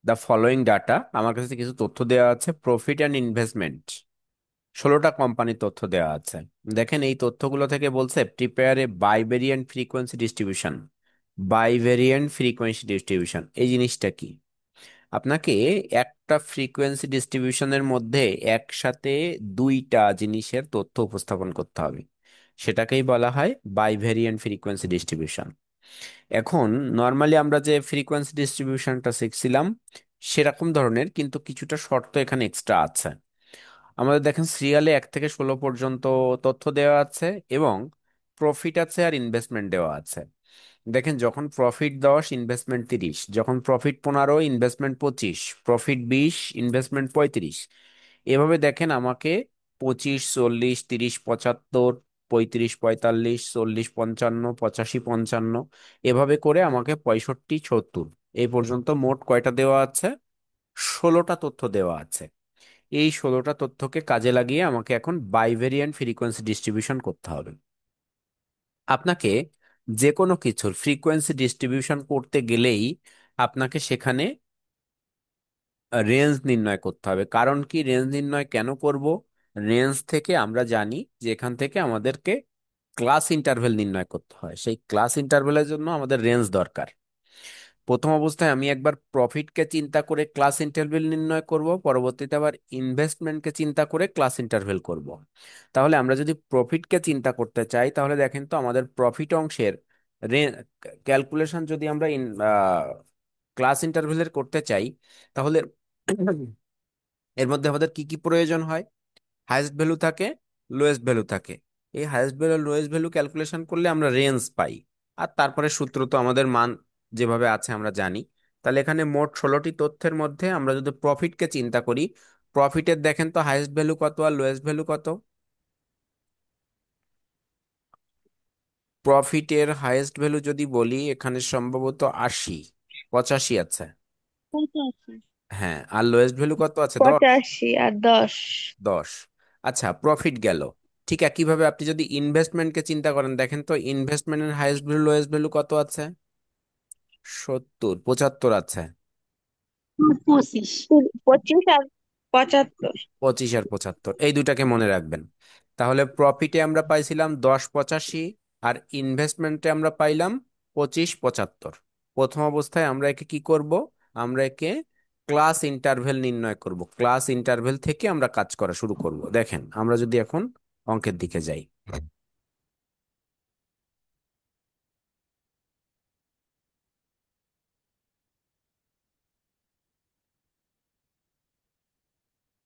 The following data, আমার কাছে কিছু তথ্য দেওয়া আছে, প্রফিট অ্যান্ড ইনভেস্টমেন্ট, 16টা কোম্পানির তথ্য দেওয়া আছে। দেখেন এই তথ্যগুলো থেকে বলছে prepare a bivariate frequency distribution. Bivariate frequency distribution এই জিনিসটা কি? আপনাকে একটা ফ্রিকোয়েন্সি ডিস্ট্রিবিউশনের মধ্যে একসাথে দুইটা জিনিসের তথ্য উপস্থাপন করতে হবে, সেটাকেই বলা হয় বাইভেরিয়েন্ট ফ্রিকোয়েন্সি ডিস্ট্রিবিউশন। এখন নর্মালি আমরা যে ফ্রিকোয়েন্সি ডিস্ট্রিবিউশনটা শিখছিলাম সেরকম ধরনের, কিন্তু কিছুটা শর্ত এখানে এক্সট্রা আছে। আমাদের দেখেন সিরিয়ালে 1 থেকে 16 পর্যন্ত তথ্য দেওয়া আছে, এবং প্রফিট আছে আর ইনভেস্টমেন্ট দেওয়া আছে। দেখেন যখন প্রফিট 10, ইনভেস্টমেন্ট 30, যখন প্রফিট 15, ইনভেস্টমেন্ট 25, প্রফিট 20, ইনভেস্টমেন্ট 35। এভাবে দেখেন আমাকে 25, 40, 30, 75, 35, 45, 40, 55, 85, 55, এভাবে করে আমাকে 65, 76 এই পর্যন্ত মোট কয়টা দেওয়া আছে? 16টা তথ্য দেওয়া আছে। এই 16টা তথ্যকে কাজে লাগিয়ে আমাকে এখন বাইভেরিয়ান্ট ফ্রিকোয়েন্সি ডিস্ট্রিবিউশন করতে হবে। আপনাকে যে কোনো কিছুর ফ্রিকোয়েন্সি ডিস্ট্রিবিউশন করতে গেলেই আপনাকে সেখানে রেঞ্জ নির্ণয় করতে হবে। কারণ কি রেঞ্জ নির্ণয় কেন করব? রেঞ্জ থেকে আমরা জানি যে এখান থেকে আমাদেরকে ক্লাস ইন্টারভেল নির্ণয় করতে হয়, সেই ক্লাস ইন্টারভেলের জন্য আমাদের রেঞ্জ দরকার। প্রথম অবস্থায় আমি একবার প্রফিটকে চিন্তা করে ক্লাস ইন্টারভেল নির্ণয় করব, পরবর্তীতে আবার ইনভেস্টমেন্টকে চিন্তা করে ক্লাস ইন্টারভেল করব। তাহলে আমরা যদি প্রফিটকে চিন্তা করতে চাই, তাহলে দেখেন তো আমাদের প্রফিট অংশের ক্যালকুলেশন যদি আমরা ক্লাস ইন্টারভেলের করতে চাই, তাহলে এর মধ্যে আমাদের কি কি প্রয়োজন হয়? হাইয়েস্ট ভ্যালু থাকে, লোয়েস্ট ভ্যালু থাকে। এই highest value lowest value calculation করলে আমরা রেঞ্জ পাই। আর তারপরে সূত্র তো আমাদের মান যেভাবে আছে আমরা জানি। তাহলে এখানে মোট 16টি তথ্যের মধ্যে আমরা যদি প্রফিটকে চিন্তা করি, প্রফিটের দেখেন তো হাইয়েস্ট ভ্যালু কত আর লোয়েস্ট ভ্যালু কত? প্রফিটের হাইয়েস্ট ভ্যালু যদি বলি এখানে সম্ভবত 80, 85 আছে। কত আছে? হ্যাঁ, আর লোয়েস্ট ভ্যালু কত আছে? 10। 85 আর 10। 10। আচ্ছা, প্রফিট গেল। ঠিক একইভাবে আপনি যদি ইনভেস্টমেন্টকে চিন্তা করেন, দেখেন তো ইনভেস্টমেন্টের হাইয়েস্ট ভ্যালু লোয়েস্ট ভ্যালু কত আছে? 70, 75 আছে। 25। 25 আর 75। 25 আর 75 এই দুটাকে মনে রাখবেন। তাহলে প্রফিটে আমরা পাইছিলাম 10, 85, আর ইনভেস্টমেন্টে আমরা পাইলাম 25, 75। প্রথম অবস্থায় আমরা একে কি করব? আমরা একে ক্লাস ইন্টারভেল নির্ণয় করব, ক্লাস ইন্টারভেল থেকে আমরা কাজ করা শুরু করব। দেখেন আমরা যদি এখন অঙ্কের দিকে যাই,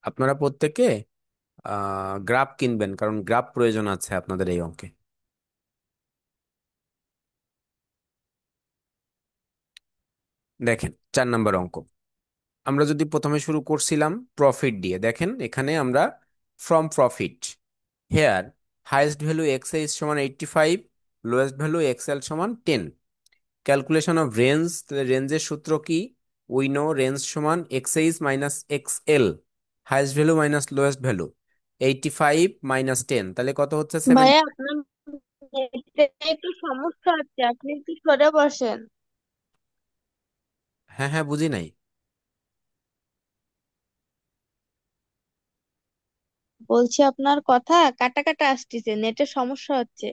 আপনারা প্রত্যেকে গ্রাফ কিনবেন, কারণ গ্রাফ প্রয়োজন আছে আপনাদের এই অঙ্কে। দেখেন 4 নম্বর অঙ্ক। আমরা যদি প্রথমে শুরু করছিলাম প্রফিট দিয়ে, দেখেন এখানে আমরা from profit here highest value X এ সমান 85, লোয়েস্ট ভ্যালু এক্স এল সমান 10। ক্যালকুলেশন অফ রেঞ্জ, রেঞ্জের সূত্র কি? উই নো রেঞ্জ সমান এক্স এইচ মাইনাস এক্স এল, highest value minus lowest value, 85 minus 10, তাহলে কত হচ্ছে? 7। ভাইয়া আপনার নেটে একটু সমস্যা হচ্ছে, আপনি একটু সরে বসেন। হ্যাঁ হ্যাঁ, বুঝি নাই। বলছি আপনার কথা কাটা কাটা আসতেছে, নেটের সমস্যা হচ্ছে।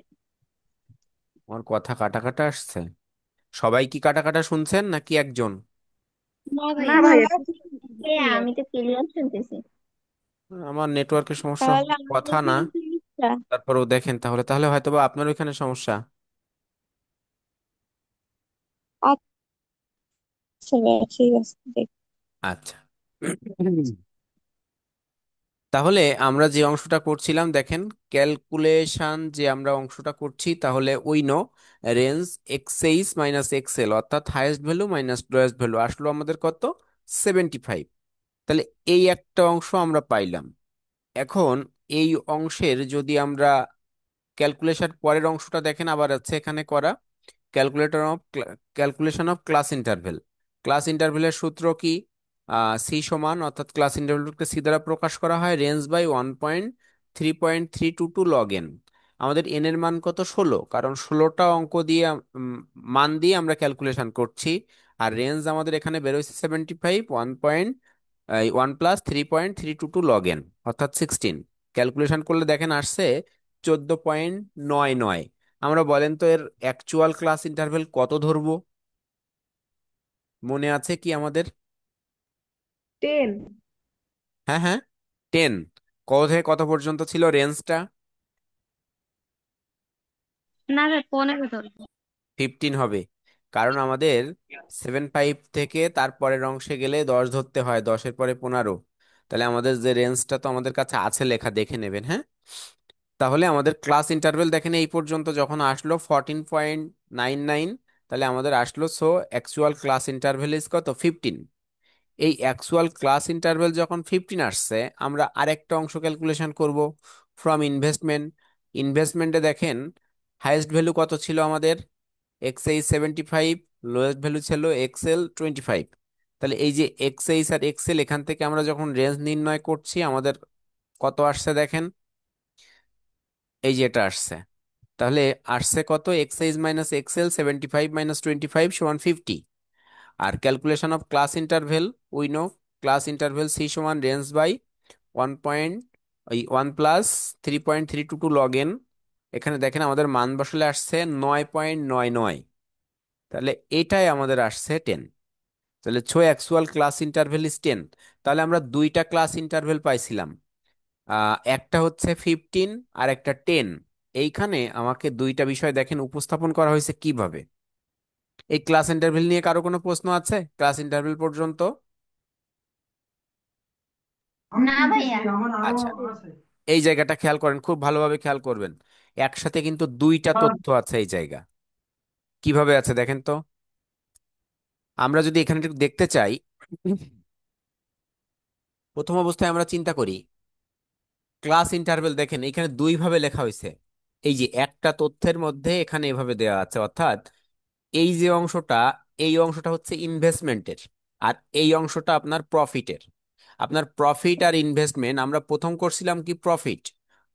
আমার কথা কাটা কাটা আসছে? সবাই কি কাটা কাটা শুনছেন নাকি একজন? না না ভাইয়া, ভাইয়া, সবাই তুমি ক্লিয়ার। আমি তো ক্লিয়ার শুনতেছি। আমার নেটওয়ার্কের সমস্যা তাহলে হওয়ার আমাদের কথা না। এখানে সমস্যা। তারপরেও দেখেন, তাহলে তাহলে হয়তোবা আপনার ওইখানে সমস্যা। আচ্ছা ভাইয়া, ঠিক আছে, আচ্ছা, তাহলে আমরা যে অংশটা করছিলাম দেখেন, ক্যালকুলেশন যে আমরা অংশটা করছি, তাহলে we know range X H minus X L, অর্থাৎ highest value minus lowest value আসলো আমাদের কত? 75। তাহলে এই একটা অংশ আমরা পাইলাম। এখন এই অংশের যদি আমরা ক্যালকুলেশন পরের অংশটা দেখেন আবার আছে এখানে করা, calculator of calculation of class interval. Class ইন্টারভেলের সূত্র কি? সি সমান, অর্থাৎ ক্লাস ইন্টারভেলকে সি দ্বারা প্রকাশ করা হয় রেঞ্জ বাই 1.3.322 লগ এন। আমাদের এন এর মান কত? 16, কারণ 16টা অঙ্ক দিয়ে মান দিয়ে আমরা ক্যালকুলেশন করছি। আর রেঞ্জ আমাদের এখানে বেরোচ্ছে 75, 1+3.322 log n, অর্থাৎ 16। ক্যালকুলেশন করলে দেখেন আসছে 14.99। আমরা বলেন তো এর অ্যাকচুয়াল ক্লাস ইন্টারভেল কত ধরবো? মনে আছে কি আমাদের? 10। হ্যাঁ হ্যাঁ, 10। কত থেকে কত পর্যন্ত ছিল রেঞ্জটা? না রে, 15 ধরবো। 15 হবে, কারণ আমাদের 7.5 থেকে তারপরের অংশে গেলে 10 ধরতে হয়, 10-এর পরে 15। তাহলে আমাদের যে রেঞ্জটা তো আমাদের কাছে আছে লেখা, দেখে নেবেন হ্যাঁ। তাহলে আমাদের ক্লাস ইন্টারভেল দেখেন এই পর্যন্ত যখন আসলো 14.99, তাহলে আমাদের আসলো, so actual class interval is কত? 15। এই অ্যাকচুয়াল ক্লাস ইন্টারভেল যখন 15 আসছে, আমরা আরেকটা অংশ ক্যালকুলেশন করব, ফ্রম ইনভেস্টমেন্ট। ইনভেস্টমেন্টে দেখেন হাইয়েস্ট ভ্যালু কত ছিল আমাদের? এক্সএইচ 75, লোয়েস্ট ভ্যালু ছিল এক্সএল 25। তাহলে এই যে এক্সএইচ আর এক্সএল, এখান থেকে আমরা যখন রেঞ্জ নির্ণয় করছি আমাদের কত আসছে দেখেন, এই যে এটা আসছে। তাহলে আসছে কত? XH minus XL 75 - 25 = 50। আর calculation of class interval, we know class interval C সমান রেঞ্জ বাই 1. ওই 1+3.322 log n। এখানে দেখেন আমাদের মান বসলে আসছে 9.99। তাহলে এটাই আমাদের আসছে 10। তাহলে অ্যাকচুয়াল ক্লাস ইন্টারভেল ইজ 10। তাহলে আমরা দুইটা ক্লাস ইন্টারভেল পাইছিলাম, একটা হচ্ছে 15 আর একটা 10। এইখানে আমাকে দুইটা বিষয় দেখেন উপস্থাপন করা হয়েছে কিভাবে। এই ক্লাস ইন্টারভেল নিয়ে কারো কোনো প্রশ্ন আছে ক্লাস ইন্টারভেল পর্যন্ত? না ভাইয়া। আচ্ছা, এই জায়গাটা খেয়াল করেন, খুব ভালোভাবে খেয়াল করবেন। একসাথে কিন্তু দুইটা তথ্য আছে এই জায়গা। কিভাবে আছে দেখেন তো। আমরা যদি এখানে একটু দেখতে চাই, প্রথম অবস্থায় আমরা চিন্তা করি ক্লাস ইন্টারভেল, দেখেন এখানে দুই ভাবে লেখা হয়েছে। এই যে একটা তথ্যের মধ্যে এখানে এভাবে দেওয়া আছে, অর্থাৎ এই যে অংশটা, এই অংশটা হচ্ছে ইনভেস্টমেন্টের, আর এই অংশটা আপনার প্রফিটের। আপনার প্রফিট আর ইনভেস্টমেন্ট, আমরা প্রথম করছিলাম কি প্রফিট।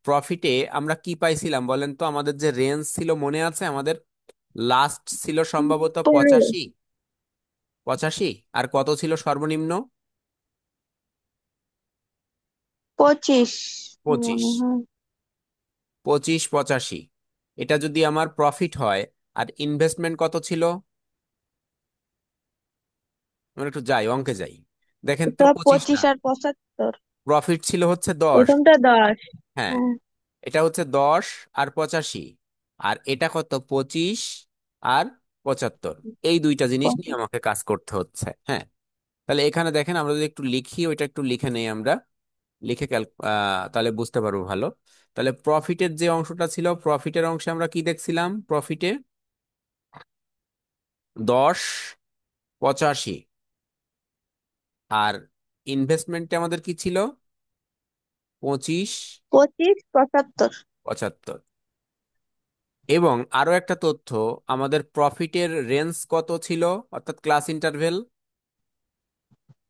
প্রফিটে আমরা কি পাইছিলাম বলেন তো? আমাদের যে রেঞ্জ ছিল মনে আছে আমাদের? লাস্ট ছিল সম্ভবত 15। 85। 85, আর কত ছিল সর্বনিম্ন? 25 25। মনে হয়। 25, 85, এটা যদি আমার প্রফিট হয়, আর ইনভেস্টমেন্ট কত ছিল? আমরা একটু যাই, অঙ্কে যাই। দেখেন তো এটা 25 না, 25 আর 75। প্রফিট ছিল হচ্ছে 10। প্রথমটা 10। হ্যাঁ, হ্যাঁ। এটা হচ্ছে 10 আর 85। আর এটা কত? 25 আর 75। এই দুইটা জিনিস নিয়ে আমাকে কাজ করতে হচ্ছে, হ্যাঁ। তাহলে এখানে দেখেন আমরা যদি একটু লিখি, ওইটা একটু লিখে নেই আমরা, লিখে তাহলে বুঝতে পারবো ভালো। তাহলে প্রফিটের যে অংশটা ছিল, প্রফিটের অংশে আমরা কি দেখছিলাম? প্রফিটে 10, 85। আর ইনভেস্টমেন্টে আমাদের কি ছিল? 25, 25, 75। 75। এবং আরো একটা তথ্য, আমাদের প্রফিটের রেঞ্জ কত ছিল, অর্থাৎ ক্লাস ইন্টারভেল?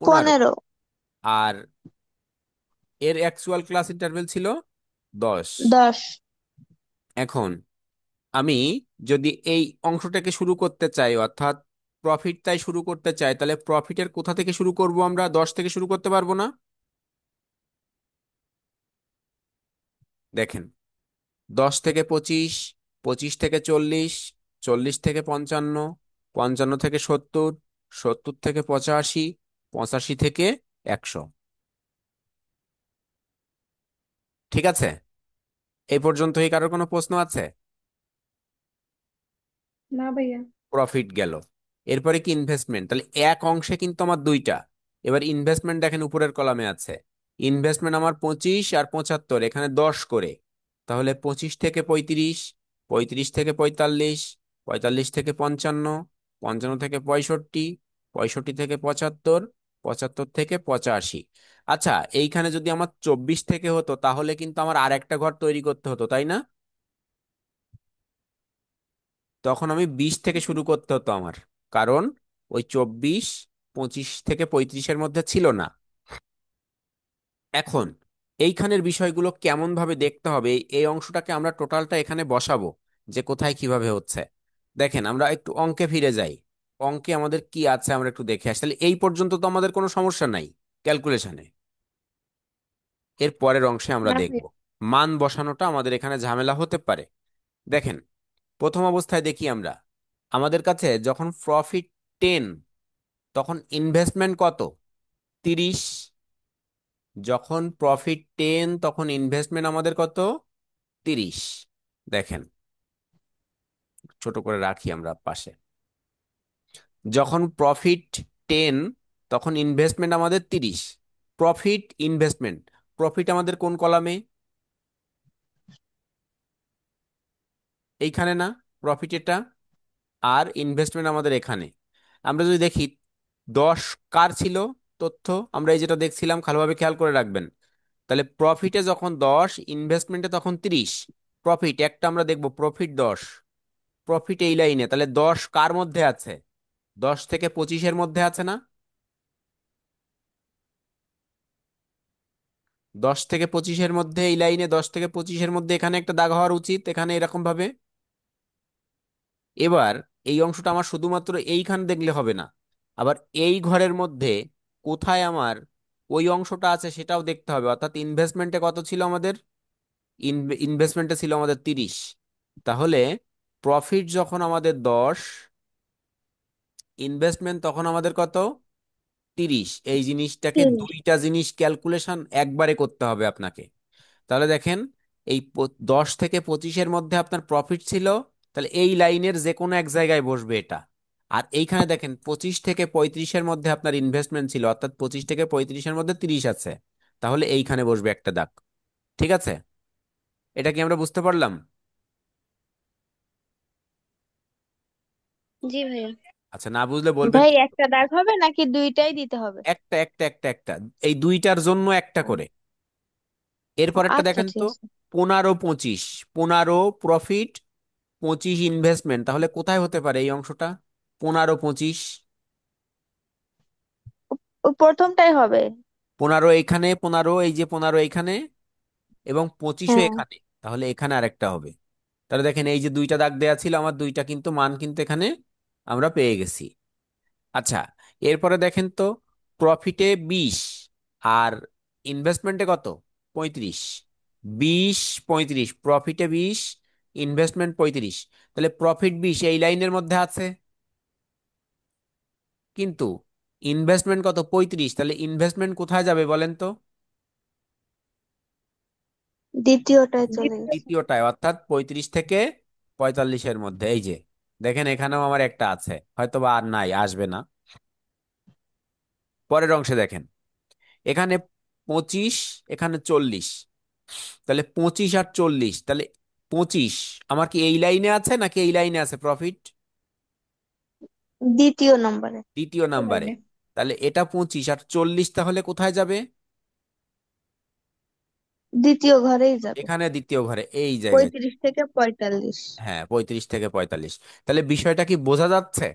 15। 15। আর এর অ্যাকচুয়াল ক্লাস ইন্টারভেল ছিল 10। 10। এখন আমি যদি এই অংশটাকে শুরু করতে চাই, অর্থাৎ প্রফিট তাই শুরু করতে চাই, তাহলে প্রফিটের কোথা থেকে শুরু করব? আমরা 10 থেকে শুরু করতে পারবো না। দেখেন, 10 থেকে 25, 25 থেকে 40, 40 থেকে 55, 55 থেকে 70, 70 থেকে 85, 85 থেকে 100। ঠিক আছে, এই পর্যন্তই কারোর কোনো প্রশ্ন আছে? না ভাইয়া। প্রফিট গেল। এরপরে কি? ইনভেস্টমেন্ট। তাহলে এক অংশে কিন্তু আমার দুইটা। এবার ইনভেস্টমেন্ট দেখেন উপরের কলামে আছে। ইনভেস্টমেন্ট আমার 25 আর 75, এখানে 10 করে। তাহলে 25 থেকে 35, 35 থেকে 45, 45 থেকে 55, 55 থেকে 65, 65 থেকে 75, 75 থেকে 85। আচ্ছা, এইখানে যদি আমার 24 থেকে হতো তাহলে কিন্তু আমার আর একটা ঘর তৈরি করতে হতো, তাই না? তখন আমি 20 থেকে শুরু করতে হতো আমার, কারণ ওই 24 25 থেকে 35-এর মধ্যে ছিল না। এখন এইখানের বিষয়গুলো কেমন ভাবে দেখতে হবে, এই অংশটাকে আমরা টোটালটা এখানে বসাবো যে কোথায় কিভাবে হচ্ছে। দেখেন আমরা একটু অঙ্কে ফিরে যাই। অঙ্কে আমাদের কি আছে আমরা একটু দেখে আসি। তাহলে এই পর্যন্ত তো আমাদের কোনো সমস্যা নাই ক্যালকুলেশনে। এর পরের অংশে আমরা না দেখব ভাইয়া। মান বসানোটা আমাদের এখানে ঝামেলা হতে পারে। দেখেন, প্রথম অবস্থায় দেখি আমরা, আমাদের কাছে যখন প্রফিট 10 তখন ইনভেস্টমেন্ট কত? 30। যখন প্রফিট 10 তখন ইনভেস্টমেন্ট আমাদের কত? 30। দেখেন, ছোট করে রাখি আমরা পাশে। যখন প্রফিট 10 তখন ইনভেস্টমেন্ট আমাদের 30। প্রফিট ইনভেস্টমেন্ট, প্রফিট আমাদের কোন কলামে? এইখানে না? প্রফিট এটা, আর ইনভেস্টমেন্ট আমাদের এখানে। আমরা যদি দেখি 10 কার ছিল তথ্য, আমরা এই যেটা দেখছিলাম ভালোভাবে খেয়াল করে রাখবেন। তাহলে প্রফিটে যখন 10, ইনভেস্টমেন্টে তখন 30। প্রফিট একটা আমরা দেখব, প্রফিট 10, প্রফিট এই লাইনে, তাহলে 10 কার মধ্যে আছে? 10 থেকে 25-এর মধ্যে আছে না? 10 থেকে 25-এর মধ্যে, এই লাইনে 10 থেকে 25-এর মধ্যে এখানে একটা দাগ হওয়ার উচিত, এখানে এরকম ভাবে। এবার এই অংশটা আমার শুধুমাত্র এইখানে দেখলে হবে না, আবার এই ঘরের মধ্যে কোথায় আমার ওই অংশটা আছে সেটাও দেখতে হবে। অর্থাৎ ইনভেস্টমেন্টে কত ছিল আমাদের? ইনভেস্টমেন্টে ছিল আমাদের 30। তাহলে প্রফিট যখন আমাদের 10, ইনভেস্টমেন্ট তখন আমাদের কত? 30। এই জিনিসটাকে 30। দুইটা জিনিস ক্যালকুলেশন একবারে করতে হবে আপনাকে। তাহলে দেখেন, এই 10 থেকে 25-এর মধ্যে আপনার প্রফিট ছিল, তাহলে এই লাইনের যে কোনো এক জায়গায় বসবে এটা। আর এইখানে দেখেন 25 থেকে 35-এর মধ্যে আপনার ইনভেস্টমেন্ট ছিল, অর্থাৎ 25 থেকে 35-এর মধ্যে 30 আছে, তাহলে এইখানে বসবে একটা দাগ। ঠিক আছে? এটা কি আমরা বুঝতে পারলাম? জি ভাইয়া। আচ্ছা, না বুঝলে বলবেন ভাই কি? একটা দাগ হবে নাকি দুইটাই দিতে হবে? একটা একটা একটা একটা, এই দুইটার জন্য একটা ও, করে। এরপর একটা আচ্ছা দেখেন ঠিক তো, আছে। 15 25, 15 প্রফিট, 25 ইনভেস্টমেন্ট, তাহলে কোথায় হতে পারে এই অংশটা? 15 25, ওই প্রথমটাই হবে। 15 এখানে, 15 এই যে 15 এখানে, এবং 25ও হ্যাঁ। এখানে, তাহলে এখানে আরেকটা হবে। তাহলে দেখেন এই যে দুইটা দাগ দেয়া ছিল আমার, দুইটা কিন্তু মান কিন্তু এখানে আমরা পেয়ে গেছি। আচ্ছা, এরপরে দেখেন তো, প্রফিটে 20 আর ইনভেস্টমেন্টে কত? 35। 20 35, প্রফিটে 20, ইনভেস্টমেন্ট 35। তাহলে প্রফিট 20 এই লাইনের মধ্যে আছে, কিন্তু ইনভেস্টমেন্ট কত? 35। তাহলে ইনভেস্টমেন্ট কোথায় যাবে বলেন তো? দ্বিতীয়টায় চলে গেছে। দ্বিতীয়টায়, অর্থাৎ 35 থেকে 45-এর মধ্যে। এই যে দেখেন, এখানেও আমার একটা আছে, হয়তো বা আর নাই, আসবে না। পরের অংশে দেখেন, এখানে 25, এখানে 40, তাহলে 25 আর 40, তাহলে 25 আমার কি এই লাইনে আছে নাকি এই লাইনে আছে প্রফিট? দ্বিতীয় নম্বরে। দ্বিতীয় নাম্বারে। তাহলে এটা 25 আর 40 তাহলে কোথায় যাবে? দ্বিতীয় ঘরেই যাবে। এখানে দ্বিতীয় ঘরে, এই জায়গায়। 35 থেকে 45। হ্যাঁ, 35 থেকে 45। তাহলে বিষয়টা কি বোঝা যাচ্ছে?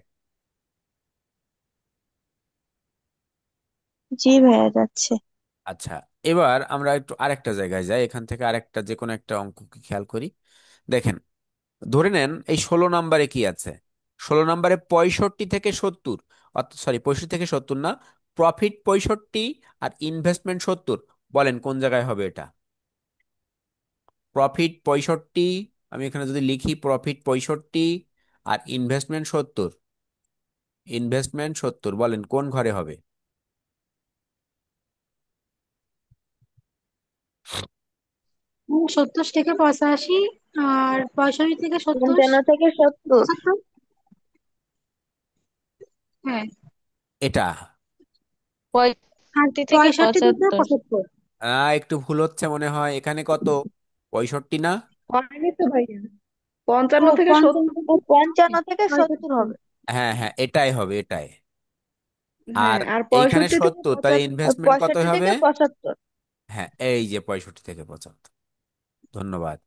জি ভাইয়া যাচ্ছে। আচ্ছা, এবার আমরা একটু আরেকটা জায়গায় যাই, এখান থেকে আরেকটা যে কোনো একটা অঙ্ককে খেয়াল করি। দেখেন, ধরে নেন এই 16 নম্বরে কি আছে? 16 নম্বরে 65 থেকে 70, সরি 65 থেকে 70 না, প্রফিট 65 আর ইনভেস্টমেন্ট 70। বলেন কোন জায়গায় হবে এটা? প্রফিট 65, আমি এখানে যদি লিখি প্রফিট 65 আর ইনভেস্টমেন্ট 70, ইনভেস্টমেন্ট 70, বলেন কোন ঘরে হবে? 70 থেকে 85, আর 65 থেকে 70। 55 থেকে 70। 70। হ্যাঁ। এটা আর 65 থেকে 75। 65 থেকে 75। একটু ভুল হচ্ছে মনে হয়, এখানে কত? 65 না? হয়নি তো ভাইয়া, ও, 55 থেকে 70। 55 থেকে 70 65। হবে। হ্যাঁ হ্যাঁ, এটাই হবে, এটাই। আর হ্যাঁ, আর এইখানে 70, তাহলে 75, ইনভেস্টমেন্ট কত পঁয়ষট্টি হবে? থেকে 75। হ্যাঁ, এই যে 65 থেকে 75। ধন্যবাদ।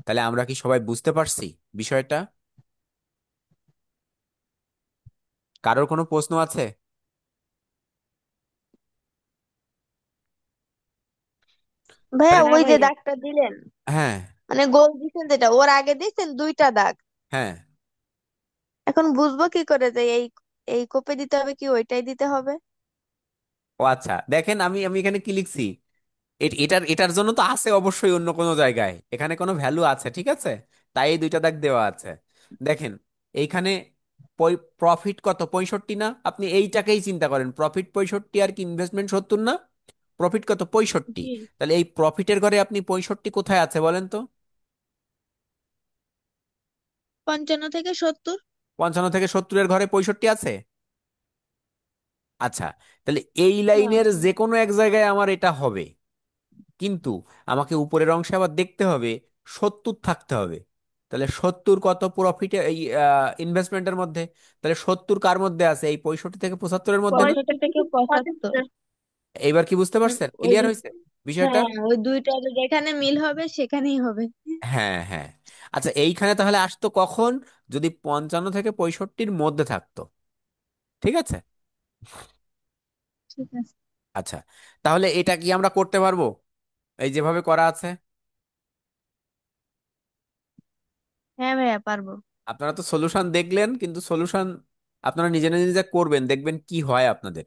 তাহলে আমরা কি সবাই বুঝতে পারছি বিষয়টা? কারোর কোনো প্রশ্ন আছে? ভাইয়া তাহলে না ওই যে ভাইয়া। দাগটা দিলেন, হ্যাঁ মানে গোল দিচ্ছেন যেটা, ওর আগে দিচ্ছেন দুইটা দাগ। হ্যাঁ, এখন বুঝবো কি করে যে এই এই কোপে দিতে হবে কি ওইটাই দিতে হবে? ও আচ্ছা, দেখেন আমি আমি এখানে কি লিখছি। এটার এটার জন্য তো আছে অবশ্যই অন্য কোনো জায়গায়, এখানে কোনো ভ্যালু আছে, ঠিক আছে। তাই এই দুইটা দাগ দেওয়া আছে। দেখেন এইখানে প্রফিট কত, 65 না? আপনি এইটাকেই চিন্তা করেন, প্রফিট 65 আর কি ইনভেস্টমেন্ট 70 না? প্রফিট কত, 65। জি। তাহলে এই প্রফিটের ঘরে আপনি 65 কোথায় আছে বলেন তো? 55 থেকে 70। 55 থেকে 70-এর ঘরে 65 আছে? আচ্ছা, তাহলে এই হ্যাঁ লাইনের আছে। যে কোনো এক জায়গায় আমার এটা হবে, কিন্তু আমাকে উপরের অংশে আবার দেখতে হবে 70 থাকতে হবে। তাহলে 70 কত প্রফিটে এই ইনভেস্টমেন্টের মধ্যে? তাহলে 70 কার মধ্যে আছে, এই 65 থেকে 75-এর মধ্যে না? 65 থেকে 75। এইবার কি বুঝতে পারছেন, ওই ক্লিয়ার দু- হয়েছে বিষয়টা? হ্যাঁ, ওই দুইটা যেখানে মিল হবে সেখানেই হবে। হ্যাঁ হ্যাঁ। আচ্ছা, এইখানে তাহলে আসতো কখন? যদি 55 থেকে 65-র মধ্যে থাকতো, ঠিক আছে। ঠিক আছে। আচ্ছা, তাহলে এটা কি আমরা করতে পারবো এই যেভাবে করা আছে? হ্যাঁ ভাইয়া পারবো। আপনারা তো সলিউশন দেখলেন, কিন্তু সলিউশন আপনারা নিজে নিজে নিজে করবেন, দেখবেন কি হয় আপনাদের।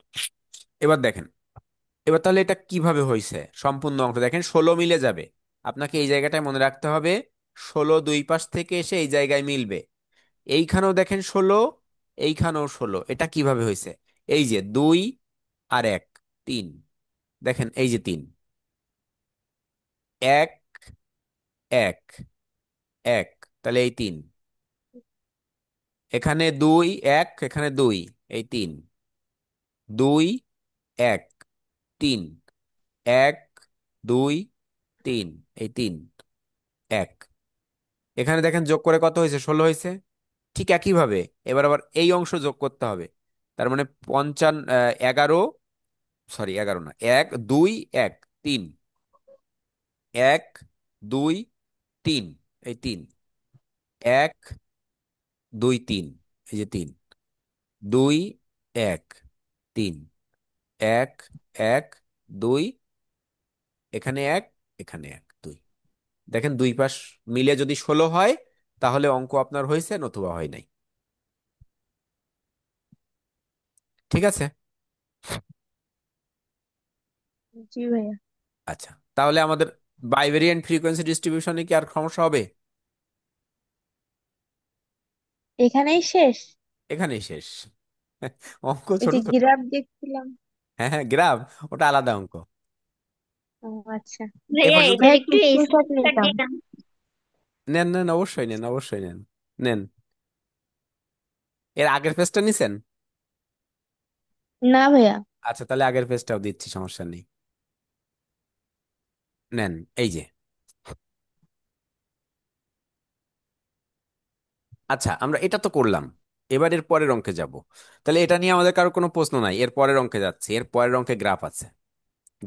এবার দেখেন, এবার তাহলে এটা কিভাবে হয়েছে, সম্পূর্ণ অংশ দেখেন 16 মিলে যাবে। আপনাকে এই জায়গাটায় মনে রাখতে হবে, 16 দুই পাশ থেকে এসে এই জায়গায় মিলবে। এইখানেও দেখেন 16, এইখানেও 16। এটা কিভাবে হয়েছে? এই যে 2 আর 1, 3। দেখেন এই যে 3, 1, 1, 1, তাহলে এই 3। এখানে 2, 1, এখানে 2, এই 3। 2, 1, 3, 1, 2, 3, এই 3, 1। এখানে দেখেন যোগ করে কত হয়েছে, 16 হয়েছে। ঠিক একইভাবে এবার আবার এই অংশ যোগ করতে হবে। তার মানে 11, সরি 11 না, 1, 2, 1, 3, 1, 2, 3, এই 3, 1, 2, 3, এই যে 3, 2, 1, 3, 1, 1, 2, এখানে 1, এখানে 1, 2। দেখেন দুই পাশ মিলে যদি 16 হয়, তাহলে অঙ্ক আপনার হয়েছে, নতুবা হয় নাই। ঠিক আছে। জি ভাইয়া। আচ্ছা, তাহলে আমাদের বাইভেরিয়ান্ট ফ্রিকোয়েন্সি ডিস্ট্রিবিউশনে কি আর সমস্যা হবে? এখানেই শেষ? এখানেই শেষ। অঙ্ক ওই ছোট যে ছোট। গ্রাফ দেখছিলাম। হ্যাঁ হ্যাঁ, গ্রাফ ওটা আলাদা অঙ্ক। ও আচ্ছা। এ ভাইয়া পর্যন্ত এটার একটু একটু স্ক্রিনশট স্ক্রিনশট নিতাম। দিতাম। নেন নেন, অবশ্যই নেন, অবশ্যই নেন। নেন, এর আগের পেজটা নিছেন? না ভাইয়া। আচ্ছা, তাহলে আগের পেজটাও দিচ্ছি, সমস্যা নেই। নেন, এই যে। আচ্ছা, আমরা এটা তো করলাম, এবার এর পরের অঙ্কে যাব। তাহলে এটা নিয়ে আমাদের কারো কোনো প্রশ্ন নাই, এর পরের অঙ্কে যাচ্ছি, এর পরের অঙ্কে গ্রাফ আছে।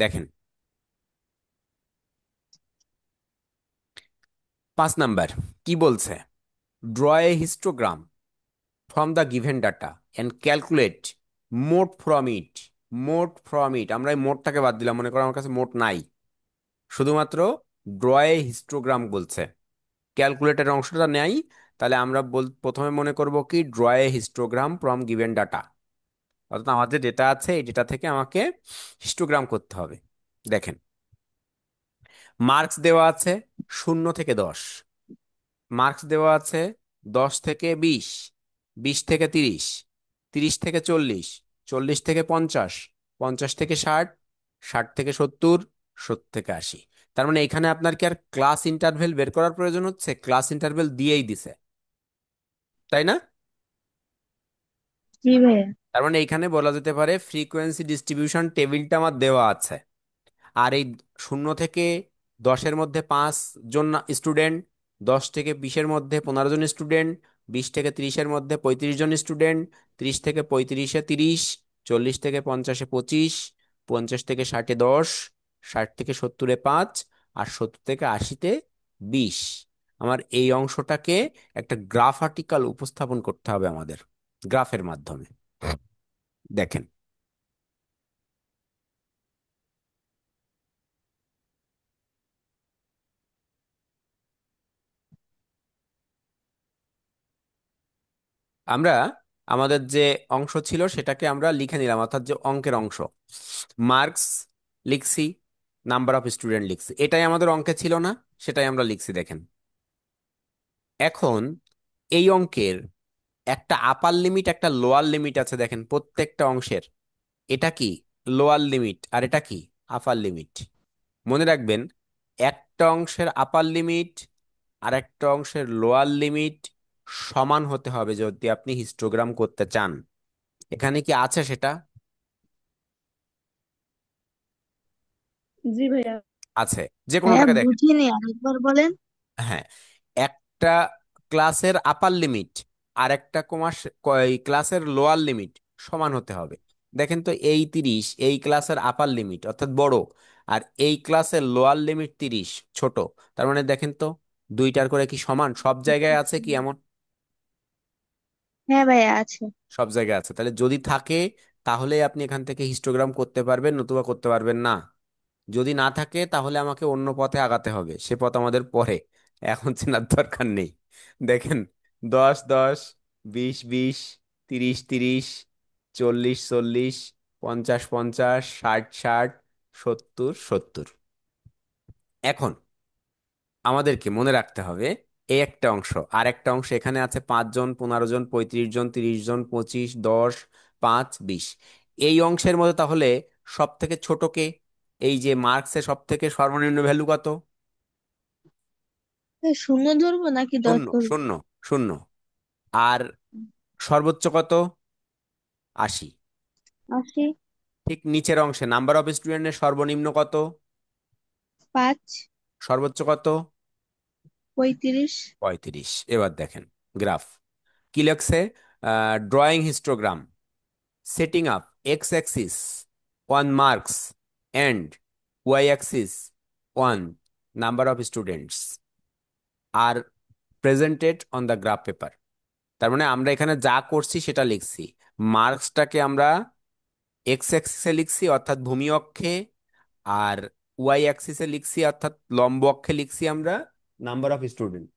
দেখেন 5 নাম্বার কি বলছে, draw A histogram from the given data and calculate mode from it. Mode from it, আমরা এই মোডটাকে বাদ দিলাম, মনে করো আমার কাছে মোড নাই, শুধুমাত্র ড্র এ হিস্টোগ্রাম বলছে, ক্যালকুলেটের অংশটা নেই। তাহলে আমরা প্রথমে মনে করব কি, draw A histogram from given data, অর্থাৎ আমাদের ডেটা আছে, এই ডেটা থেকে আমাকে হিস্টোগ্রাম করতে হবে। দেখেন, মার্কস দেওয়া আছে 0 থেকে 10, মার্কস দেওয়া আছে 10 থেকে 20, 20 থেকে 30, 30 থেকে 40, 40 থেকে 50, 50 থেকে 60, 60 থেকে 70, 70 থেকে 80। তার মানে এখানে আপনার কি আর ক্লাস ইন্টারভেল বের করার প্রয়োজন হচ্ছে? ক্লাস ইন্টারভেল দিয়েই দিছে, তাই না? জি ভাইয়া। তার মানে এখানে বলা যেতে পারে ফ্রিকোয়েন্সি ডিস্ট্রিবিউশন টেবিলটা আমার দেওয়া আছে। আর এই 0 থেকে 10-এর মধ্যে 5 জন স্টুডেন্ট, 10 থেকে 20-এর মধ্যে 15 জন স্টুডেন্ট, 20 থেকে 30-এর মধ্যে 35 জন স্টুডেন্ট, 30 থেকে 35-এ 30, 40 থেকে 50-এ 25, 50 থেকে 60-এ 10, 60 থেকে 70-এ 5, আর 70 থেকে 80-তে 20। আমার এই অংশটাকে একটা গ্রাফাটিক্যাল উপস্থাপন করতে হবে আমাদের, গ্রাফের মাধ্যমে। দেখেন, আমরা আমাদের যে অংশ ছিল সেটাকে আমরা লিখে নিলাম, অর্থাৎ যে অঙ্কের অংশ, মার্কস লিখছি, নাম্বার অফ স্টুডেন্ট লিখছি, এটাই আমাদের অঙ্কে ছিল না, সেটাই আমরা লিখছি। দেখেন এখন এই অঙ্কের একটা আপার লিমিট একটা লোয়ার লিমিট আছে, দেখেন প্রত্যেকটা অংশের। এটা কি লোয়ার লিমিট আর এটা কি আপার লিমিট। মনে রাখবেন একটা অংশের আপার লিমিট আর একটা অংশের লোয়ার লিমিট সমান হতে হবে যদি আপনি হিস্টোগ্রাম করতে চান। এখানে কি আছে সেটা? জি ভাইয়া। আছে, যে ভাইয়া কোনোটাকে দেখেন। বুঝিনি, আরেকবার বলেন। হ্যাঁ, একটা ক্লাসের আপার লিমিট আর একটা ক্লাসের লোয়ার লিমিট সমান হতে হবে। দেখেন তো, এই 30 এই ক্লাসের আপার লিমিট অর্থাৎ বড়, আর এই ক্লাসের লোয়ার লিমিট 30 ছোট। তার মানে দেখেন তো, দুইটার করে কি সমান? সব জায়গায় আছে কি এমন? হ্যাঁ ভাইয়া, আছে। সব জায়গায় আছে। তাহলে যদি থাকে তাহলে আপনি এখান থেকে হিস্টোগ্রাম করতে পারবেন, নতুবা করতে পারবেন না। যদি না থাকে তাহলে আমাকে অন্য পথে আগাতে হবে, সে পথ আমাদের পরে, এখন চেনার দরকার নেই। দেখেন, 10 10, 20 20, 30 30, 40 40, 50 50, 60 60, 70 70। এখন আমাদেরকে মনে রাখতে হবে এই একটা অংশ আর একটা অংশ, এখানে আছে 5 জন, 15 জন, 35 জন, 30 জন, 25, 10, 5, 20। এই অংশের মধ্যে তাহলে সব থেকে ছোট কে? এই যে মার্কসে সব থেকে সর্বনিম্ন ভ্যালু কত? শূন্য ধরবো নাকি 10 শূন্য ধরবো? শূন্য শূন্য। আর সর্বোচ্চ কত? 80। 80। ঠিক নিচের অংশে নাম্বার অফ স্টুডেন্টের সর্বনিম্ন কত? 5। সর্বোচ্চ কত? 35। 35। এবার দেখেন গ্রাফ কি লেখছে, drawing histogram, setting up x-axis on marks and y-axis on number of students are presented on the graph paper। তার মানে আমরা এখানে যা করছি সেটা লিখছি। মার্কসটাকে আমরা এক্স অ্যাক্সিসে লিখছি অর্থাৎ ভূমি অক্ষে, আর ওয়াই অ্যাক্সিসে লিখছি অর্থাৎ লম্ব অক্ষে লিখছি আমরা নাম্বার অফ স্টুডেন্ট।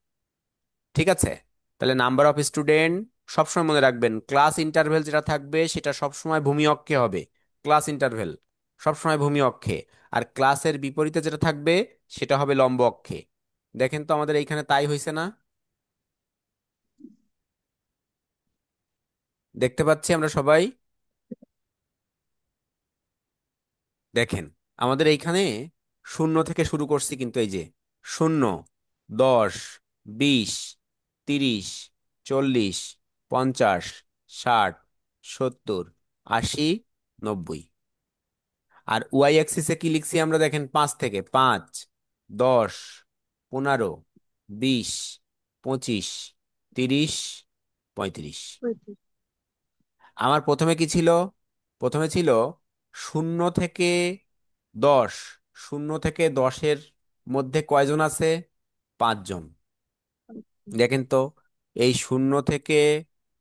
ঠিক আছে? তাহলে নাম্বার অফ স্টুডেন্ট সবসময় মনে রাখবেন, ক্লাস ইন্টারভেল যেটা থাকবে সেটা সবসময় ভূমি অক্ষে হবে। ক্লাস ইন্টারভেল সবসময় ভূমি অক্ষে, আর ক্লাসের বিপরীতে যেটা থাকবে সেটা হবে লম্ব অক্ষে। দেখেন তো আমাদের এইখানে তাই হয়েছে না? দেখতে পাচ্ছি আমরা সবাই? দেখেন আমাদের এইখানে শূন্য থেকে শুরু করছি, কিন্তু এই যে 0, 10, 20, 30, 40, 50, 60, 70, 80, 90। আর ওয়াই অ্যাক্সিসে কি লিখছি আমরা? দেখেন 5 থেকে 5, 10, 15, 20, 25, 30, 35। আমার প্রথমে কি ছিল? প্রথমে ছিল 0 থেকে 10। 0 থেকে 10-এর মধ্যে কয়জন আছে? 5 জন। দেখেন তো, এই 0 থেকে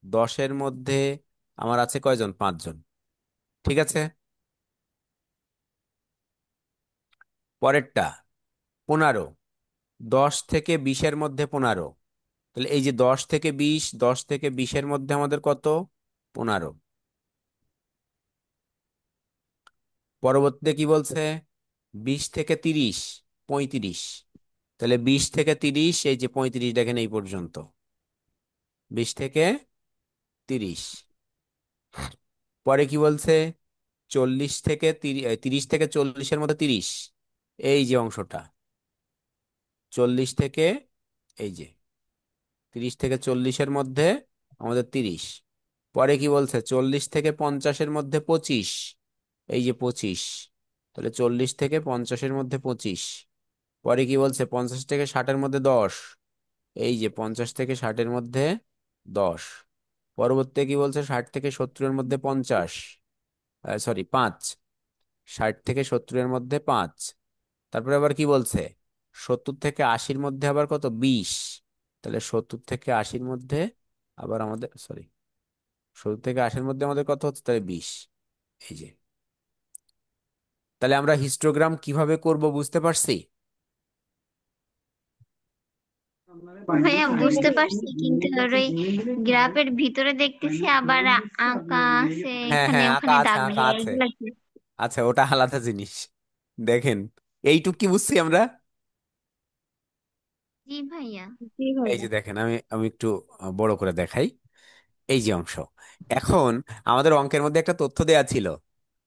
10-এর মধ্যে আমার আছে কয়জন? 5 জন। ঠিক আছে, পরেরটা 15। 10 থেকে 20-এর মধ্যে 15। তাহলে এই যে 10 থেকে 20, 10 থেকে 20-এর মধ্যে আমাদের কত? 15। পরবর্তীতে কি বলছে? 20 থেকে 30, 35। তাহলে 20 থেকে 30, এই যে 35, দেখেন এই পর্যন্ত 20 থেকে 30। পরে কি বলছে? 40 থেকে 30, 30 থেকে 40-এর মধ্যে 30, এই যে অংশটা 40 থেকে, এই যে 30 থেকে 40-এর মধ্যে আমাদের 30। পরে কি বলছে? 40 থেকে 50-এর মধ্যে 25, এই যে 25। তাহলে 40 থেকে 50-এর মধ্যে 25। পরে কি বলছে? 50 থেকে 60-এর মধ্যে 10, এই যে 50 থেকে 60-এর মধ্যে 10। পরবর্তী কি বলছে? 60 থেকে 70-এর মধ্যে 50, সরি 5। 60 থেকে 70-এর মধ্যে 5। তারপরে আবার কি বলছে? 70 থেকে 80-র মধ্যে আবার কত? 20। তাহলে 70 থেকে 80-র মধ্যে আবার আমাদের, সরি, 70 থেকে 80-র মধ্যে আমাদের কত হচ্ছে? তাহলে 20। এই যে, তাহলে আমরা হিস্টোগ্রাম কিভাবে করব বুঝতে পারছি? ভাইয়া বুঝতে পারছি, কিন্তু ওর ওই গ্রাফের ভিতরে দেখতেছি আবার আঁকা আছে, হ্যাঁ এখানে হ্যাঁ, আঁকা ওখানে আছে, দাগ আঁকা দেওয়া, আছে। এগুলা কি? আচ্ছা, ওটা আলাদা জিনিস। দেখেন, এইটুক কি বুঝছি আমরা? জি ভাইয়া। জি এই ভাইয়া। যে দেখেন, আমি আমি একটু বড় করে দেখাই। এই যে অংশ। এখন আমাদের অঙ্কের মধ্যে একটা তথ্য দেয়া ছিল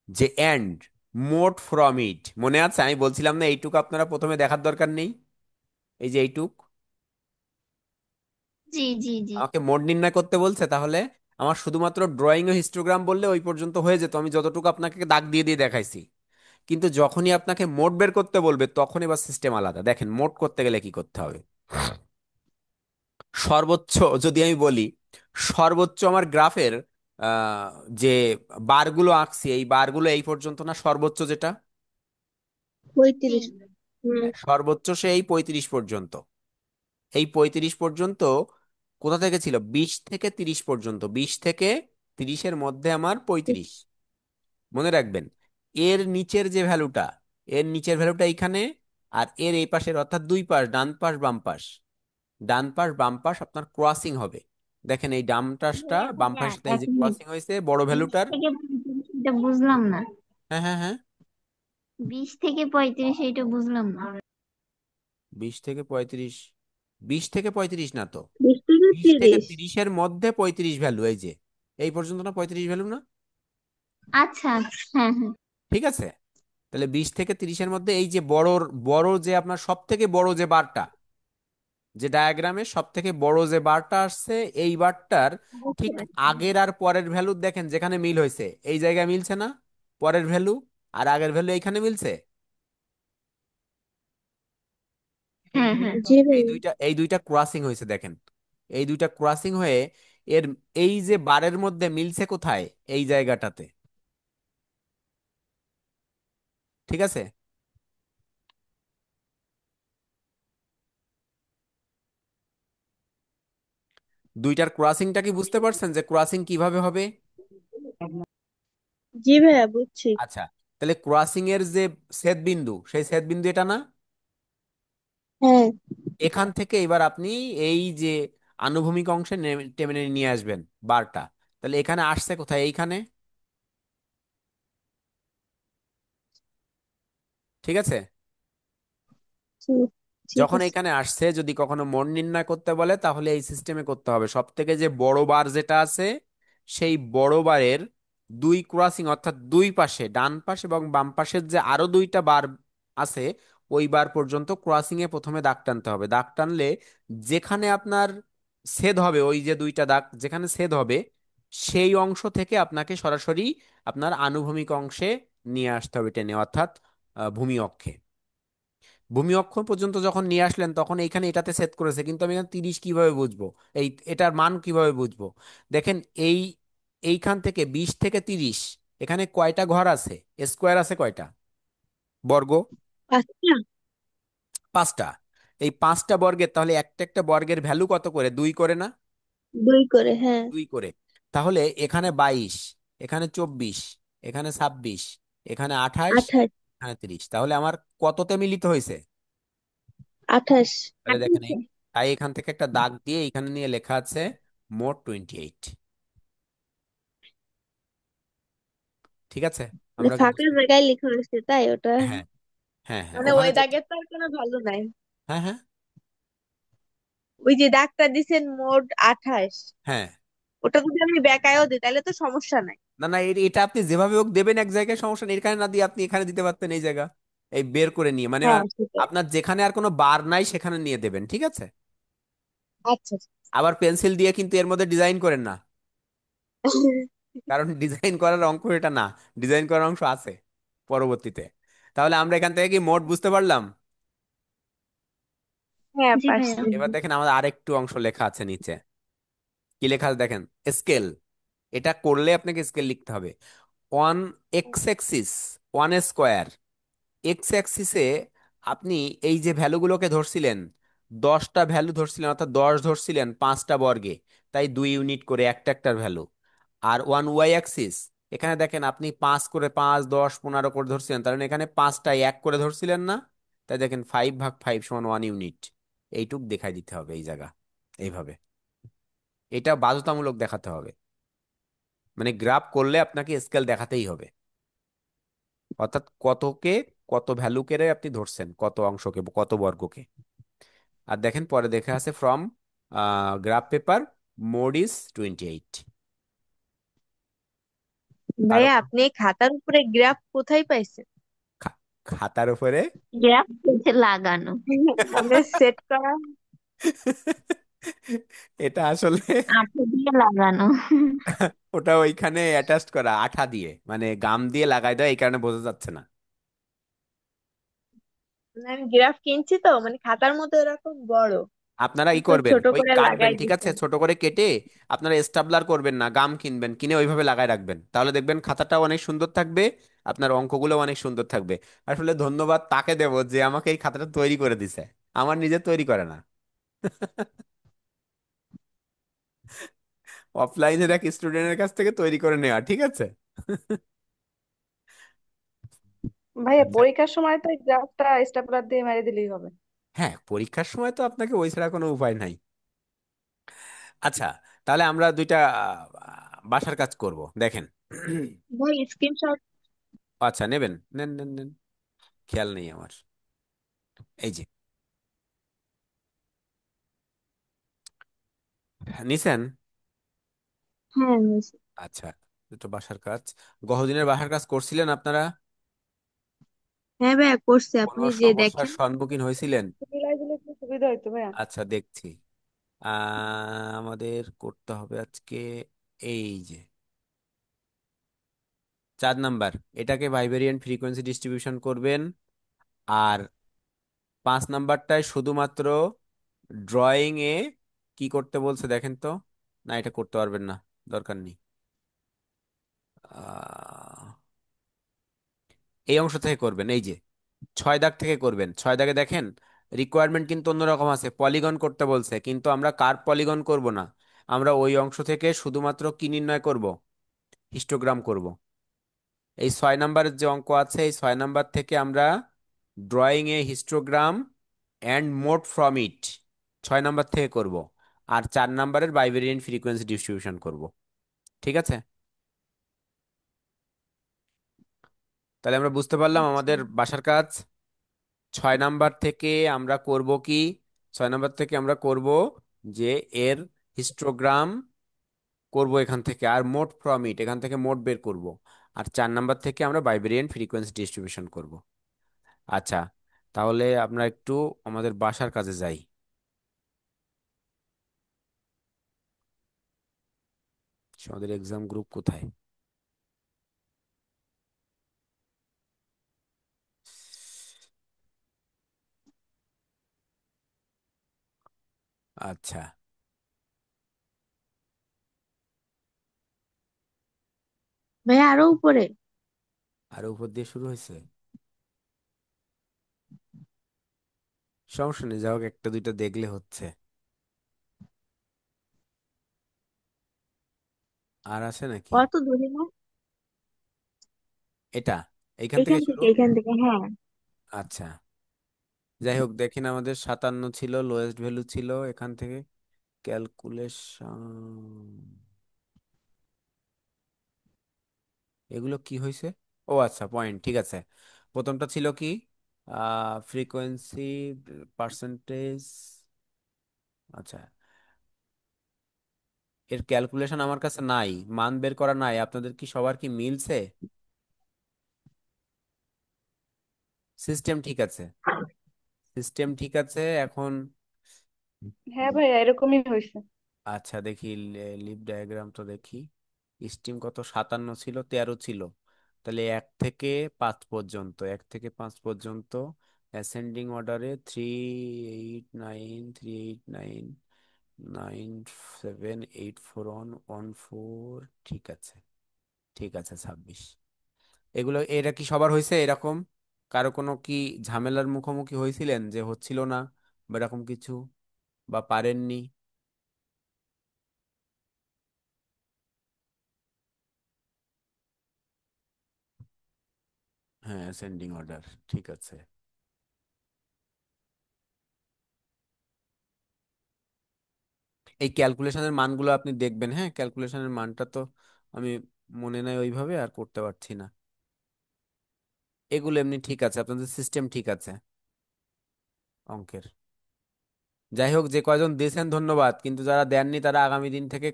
যে এন্ড মোড ফ্রম ইট, মনে আছে? আমি বলছিলাম না এইটুক আপনারা প্রথমে দেখার দরকার নেই। এই যে এইটুক জি জি জি। আমাকে মোড নির্ণয় করতে বলছে, তাহলে আমার শুধুমাত্র ড্রয়িং ও হিস্টোগ্রাম বললে ওই পর্যন্ত হয়ে যেত, আমি যতটুকু আপনাকে দাগ দিয়ে দিয়ে দেখাইছি। কিন্তু যখনই আপনাকে মোড বের করতে বলবে তখন এবার সিস্টেম আলাদা। দেখেন, মোড করতে গেলে কি করতে হবে। সর্বোচ্চ যদি আমি বলি, সর্বোচ্চ আমার গ্রাফের আহ, যে বারগুলো আঁকছি, এই বারগুলো এই পর্যন্ত না সর্বোচ্চ যেটা? 35। জি। হুম। হ্যাঁ, সর্বোচ্চ সে এই 35 পর্যন্ত। এই 35 পর্যন্ত কোথা থেকে ছিল? 20 থেকে 30 পর্যন্ত। 20 থেকে 30-এর মধ্যে আমার 35। মনে রাখবেন, এর নিচের যে ভ্যালুটা, এর নিচের ভ্যালুটা এইখানে। আর এর এই পাশের, অর্থাৎ দুই পাশ, ডান পাশ বাম পাশ, ডান পাশ বাম পাশ আপনার ক্রসিং হবে। দেখেন, এই ডান পাশটা ভাইয়া বাম ভাইয়া পাশের সাথে এই এক যে মিনিট। ক্রসিং হয়েছে বড় 20 ভ্যালুটার। থেকে 35 এটা বুঝলাম না। হ্যাঁ হ্যাঁ হ্যাঁ। 20 থেকে 35 এটা বুঝলাম না। 20 থেকে 35? 20 থেকে 35 না তো। 20 থেকে 20 থেকে 30। 30-এর মধ্যে 35 ভ্যালু, এই যে এই পর্যন্ত না 35 ভ্যালু না? আচ্ছা আচ্ছা, হ্যাঁ হ্যাঁ। ঠিক আছে, তাহলে 20 থেকে 30-এর মধ্যে এই যে বড় বড় যে আপনার সব থেকে বড় যে বারটা, যে ডায়াগ্রামে সব থেকে বড় যে বারটা আসছে, এই বারটার বুঝতে ঠিক পারছি। আগের আর পরের ভ্যালু দেখেন যেখানে মিল হয়েছে, এই জায়গায় মিলছে না? পরের ভ্যালু আর আগের ভ্যালু এইখানে মিলছে। হ্যাঁ হ্যাঁ। জি ভাইয়া। এই দুইটা ক্রসিং হয়েছে, দেখেন। এই দুইটা ক্রসিং হয়ে এর এই যে বারের মধ্যে মিলছে কোথায়? এই জায়গাটাতে। ঠিক আছে, দুইটার ক্রসিংটা কি বুঝতে পারছেন যে ক্রসিং কিভাবে হবে? জি ভাইয়া বুঝছি। আচ্ছা, তাহলে ক্রসিং এর যে ছেদ বিন্দু, সেই ছেদ বিন্দু এটা না? হ্যাঁ। এখান থেকে এবার আপনি এই যে আনুভূমিক অংশে টেনে নিয়ে আসবেন বারটা। তাহলে এখানে আসছে কোথায়? এইখানে। ঠিক আছে, জি, ঠিক যখন আছে। এখানে আসছে, যদি কখনো মোড নির্ণয় করতে বলে তাহলে এই সিস্টেমে করতে হবে। সব থেকে যে বড় বার যেটা আছে, সেই বড় বারের দুই ক্রসিং, অর্থাৎ দুই পাশে ডান পাশ এবং বাম পাশের যে আরো দুইটা বার আছে, ওই বার পর্যন্ত ক্রসিং এ প্রথমে দাগ টানতে হবে। দাগ টানলে যেখানে আপনার ছেদ হবে, ওই যে দুইটা দাগ যেখানে ছেদ হবে, সেই অংশ থেকে আপনাকে সরাসরি আপনার আনুভূমিক অংশে নিয়ে আসতে হবে টেনে, অর্থাৎ ভূমি অক্ষে। ভূমি অক্ষ পর্যন্ত যখন নিয়ে আসলেন তখন এইখানে এটাতে সেট করেছে, কিন্তু আমি এখানে 30 কিভাবে বুঝবো? এটার মান কিভাবে বুঝবো? দেখেন, এইখান থেকে 20 থেকে 30, এখানে কয়টা ঘর আছে? স্কোয়ার আছে কয়টা? বর্গ? আচ্ছা। 5টা। এই 5টা বর্গের, তাহলে একটা একটা বর্গের ভ্যালু কত করে? 2 করে না? 2 করে, হ্যাঁ। 2 করে। তাহলে এখানে 22, এখানে 24, এখানে 26, এখানে 28, 28। এখানে 30, তাহলে আমার কততে মিলিত হয়েছে? 28। তাহলে দেখেন, তাই এখান থেকে একটা দাগ দিয়ে এখানে নিয়ে লেখা আছে মোট 28। ঠিক আছে, মানে আমরা কি ফাঁকা বুঝতে? জায়গায় লেখা হয়েছে তাই ওটা? হ্যাঁ হ্যাঁ হ্যাঁ, মানে ওখানে ওই যেটা। দাগের তো আর কোনো ভ্যালু নাই। হ্যাঁ হ্যাঁ ওই যে দাগটা দিছেন মোট 28, হ্যাঁ। ওটা যদি আমি বেকায়ও দিই তাহলে তো সমস্যা নাই। না না, এটা আপনি যেভাবে হোক দেবেন এক জায়গায়, সমস্যা নেই। এখানে না দিয়ে আপনি এখানে দিতে পারতেন, এই জায়গা এই বের করে নিয়ে, মানে হ্যাঁ সেটাই। আপনার যেখানে আর কোনো বার নাই সেখানে নিয়ে দেবেন। ঠিক আছে, আচ্ছা। আবার পেন্সিল দিয়ে কিন্তু এর মধ্যে ডিজাইন করেন না, কারণ ডিজাইন করার অঙ্ক এটা না। ডিজাইন করার অংশ আছে পরবর্তীতে। তাহলে আমরা এখান থেকে কি মোট বুঝতে পারলাম? হ্যাঁ জি ভাইয়া। পারছি। এবার দেখেন, আমাদের আরেকটু অংশ লেখা আছে নিচে। কি লেখা আছে দেখেন? স্কেল। এটা করলে আপনাকে স্কেল লিখতে হবে। One X axis, one square. X অ্যাক্সিসে আপনি এই যে ভ্যালুগুলোকে ধরছিলেন, 10টা ভ্যালু ধরছিলেন, অর্থাৎ 10 ধরছিলেন 5টা বর্গে, তাই 2 ইউনিট করে একটা একটার ভ্যালু। আর ওয়ান ওয়াই অ্যাক্সিস, এখানে দেখেন আপনি 5 করে, 5, 10, 15 করে ধরছিলেন, তার মানে এখানে 5টায় 1 করে ধরছিলেন না? তাই দেখেন 5/5 = 1 ইউনিট। এইটুক দেখাই দিতে হবে এই জায়গা, এইভাবে। এটা বাধ্যতামূলক দেখাতে হবে, মানে গ্রাফ করলে আপনাকে স্কেল দেখাতেই হবে, অর্থাৎ কতকে, কত ভ্যালুকে আপনি ধরছেন, কত অংশকে, কত বর্গকে। আর দেখেন পরে দেখে আছে from graph paper mode is 28। কারো ভাইয়া আপনি এই খাতার উপরে গ্রাফ কোথায় পাইছেন? খাতার উপরে গ্রাফ হচ্ছে লাগানো। মানে সেট করা? এটা আসলে আঠা দিয়ে লাগানো। ওটা ওইখানে অ্যাটাচ করা আঠা দিয়ে, মানে গাম দিয়ে লাগাই দেয়, এই কারণে বোঝা যাচ্ছে না। মানে আমি গ্রাফ কিনছি তো, মানে খাতার মতো এরকম বড়, আপনারা ই তো করবেন, ছোট ওই করে কাটবেন, লাগাই ঠিক আছে, দিছেন। ছোট করে কেটে আপনারা স্টাবলার করবেন না, গাম কিনবেন, কিনে ওইভাবে লাগাই রাখবেন, তাহলে দেখবেন খাতাটাও অনেক সুন্দর থাকবে, আপনার অঙ্কগুলো অনেক সুন্দর থাকবে। আসলে ধন্যবাদ তাকে দেব যে আমাকে এই খাতাটা তৈরি করে দিছে, আমার নিজে তৈরি করে না। অফলাইনের এক স্টুডেন্টের কাছ থেকে তৈরি করে নেওয়া, ঠিক আছে। ভাইয়া আচ্ছা, পরীক্ষার সময় তো এই গ্রাফটা স্টেপলার দিয়ে মেরে দিলেই হবে। হ্যাঁ, পরীক্ষার সময় তো আপনাকে ওই ছাড়া কোনো উপায় নাই। আচ্ছা, তাহলে আমরা দুইটা বাসার কাজ করব, দেখেন। ভাই স্ক্রিনশট। আচ্ছা, নেবেন, নেন নেন নেন, খেয়াল নেই আমার। এই যে নিছেন। হ্যাঁ হয়েছে। আচ্ছা, দুটো বাসার কাজ, গহদিনের বাসার কাজ করছিলেন আপনারা? হ্যাঁ ভাইয়া করছে, কোনো আপনি যে সমস্যার দেখেন। সম্মুখীন হয়েছিলেন? মিলাই দিলে একটু সুবিধা হইতো ভাইয়া। আচ্ছা, দেখছি। আমাদের করতে হবে আজকে এই যে 4 নাম্বার, এটাকে বাইভেরিয়েন্ট ফ্রিকোয়েন্সি ডিস্ট্রিবিউশন করবেন। আর 5 নাম্বারটায় শুধুমাত্র ড্রয়িং এ কি করতে বলছে দেখেন তো। না, এটা করতে পারবেন না, দরকার নেই। আহ, এই অংশ থেকে করবেন, এই যে 6 দাগ থেকে করবেন। 6 দাগে দেখেন রিকোয়ারমেন্ট কিন্তু অন্যরকম আছে, পলিগন করতে বলছে, কিন্তু আমরা কার পলিগন করব না, আমরা ওই অংশ থেকে শুধুমাত্র কি নির্ণয় করব, হিস্টোগ্রাম করব। এই 6 নাম্বারের যে অঙ্ক আছে, এই 6 নাম্বার থেকে আমরা drawing A histogram and mode from it 6 number থেকে করব। আর 4 নাম্বারের বাইভেরিয়েন্ট ফ্রিকোয়েন্সি ডিস্ট্রিবিউশন করব, ঠিক আছে। তাহলে আমরা বুঝতে পারলাম আচ্ছা। আমাদের বাসার কাজ। 6 নাম্বার থেকে আমরা করব কি, 6 নাম্বার থেকে আমরা করব যে এর হিস্টোগ্রাম করব এখান থেকে, আর মোড ফ্রম ইট এখান থেকে মোড বের করব। আর 4 নাম্বার থেকে আমরা বাইভেরিয়েন্ট ফ্রিকোয়েন্সি ডিস্ট্রিবিউশন করব। আচ্ছা, তাহলে আমরা একটু আমাদের বাসার কাজে যাই। আমাদের এক্সাম গ্রুপ কোথায়? আচ্ছা, ভাইয়া আরো উপরে। আর উপর দিয়ে শুরু হয়েছে, সমস্যা নেই, যা হোক একটা দুইটা দেখলে হচ্ছে। আর আছে নাকি? কত দূরে না? এটা এইখান থেকে এখান শুরু। থেকে, এখান থেকে, হ্যাঁ। আচ্ছা, যাই হোক, দেখেন আমাদের 57 ছিল, লোয়েস্ট ভ্যালু ছিল এখান থেকে। ক্যালকুলেশন, এগুলো কি হয়েছে? ও আচ্ছা, পয়েন্ট, ঠিক আছে। প্রথমটা ছিল কি, ফ্রিকোয়েন্সি পার্সেন্টেজ। আচ্ছা, এর ক্যালকুলেশন আমার কাছে নাই, মান বের করা নাই, আপনাদের কি সবার কি মিলছে? সিস্টেম ঠিক আছে, সিস্টেম ঠিক আছে এখন। হ্যাঁ ভাইয়া এরকমই হয়েছে। আচ্ছা, দেখি লিভ ডায়াগ্রাম তো দেখি। স্টিম কত, 57 ছিল, 13 ছিল। তাহলে 1 থেকে 5 পর্যন্ত, 1 থেকে 5 পর্যন্ত অ্যাসেন্ডিং অর্ডারে 389, 389, 9784 ঠিক আছে, ঠিক আছে, 26। এগুলো, এটা কি সবার হয়েছে এরকম? কারো কোনো কি ঝামেলার মুখোমুখি হয়েছিলেন যে হচ্ছিল না বা এরকম কিছু, বা পারেননি? হ্যাঁ, অ্যাসেন্ডিং অর্ডার, ঠিক আছে। এই ক্যালকুলেশনের মানগুলো আপনি দেখবেন, হ্যাঁ, ক্যালকুলেশনের মানটা তো আমি মনে নাই ওইভাবে, আর করতে পারছি না। এগুলো এমনি ঠিক আছে, আপনাদের সিস্টেম ঠিক আছে অঙ্কের। যাই হোক, যে কয়জন দিয়েছেন ধন্যবাদ, কিন্তু যারা দেননি তারা আগামী দিন থেকে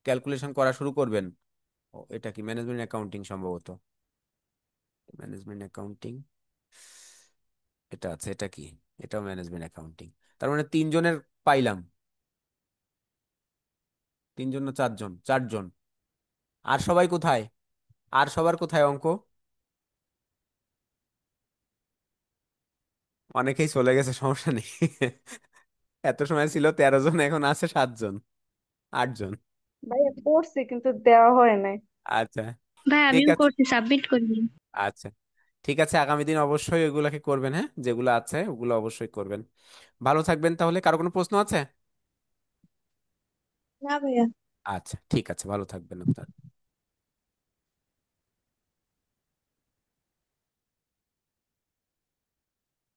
ক্যালকুলেশন করা শুরু করবেন। ও, এটা কি ম্যানেজমেন্ট অ্যাকাউন্টিং সম্ভবত, ম্যানেজমেন্ট অ্যাকাউন্টিং, এটা আছে, এটা কি, এটাও ম্যানেজমেন্ট অ্যাকাউন্টিং। তার মানে তিনজনের পাইলাম, তিনজন না চারজন, চারজন। আর সবাই কোথায়? আর সবার কোথায় অঙ্ক? অনেকেই চলে গেছে, সমস্যা নেই। এত সময় ছিল 13 জন, এখন আছে 7 জন, 8 জন। ভাইয়া পড়ছি কিন্তু দেওয়া হয় নাই। আচ্ছা, ভাই ঠিক আমিও আছে। করছি, সাবমিট করিনি। আচ্ছা, ঠিক আছে, আগামী দিন অবশ্যই ওইগুলাকে করবেন, হ্যাঁ, যেগুলো আছে ওগুলো অবশ্যই করবেন। ভালো থাকবেন তাহলে। কারো কোনো প্রশ্ন আছে? না ভাইয়া। আচ্ছা, ঠিক আছে, ভালো থাকবেন আপনার।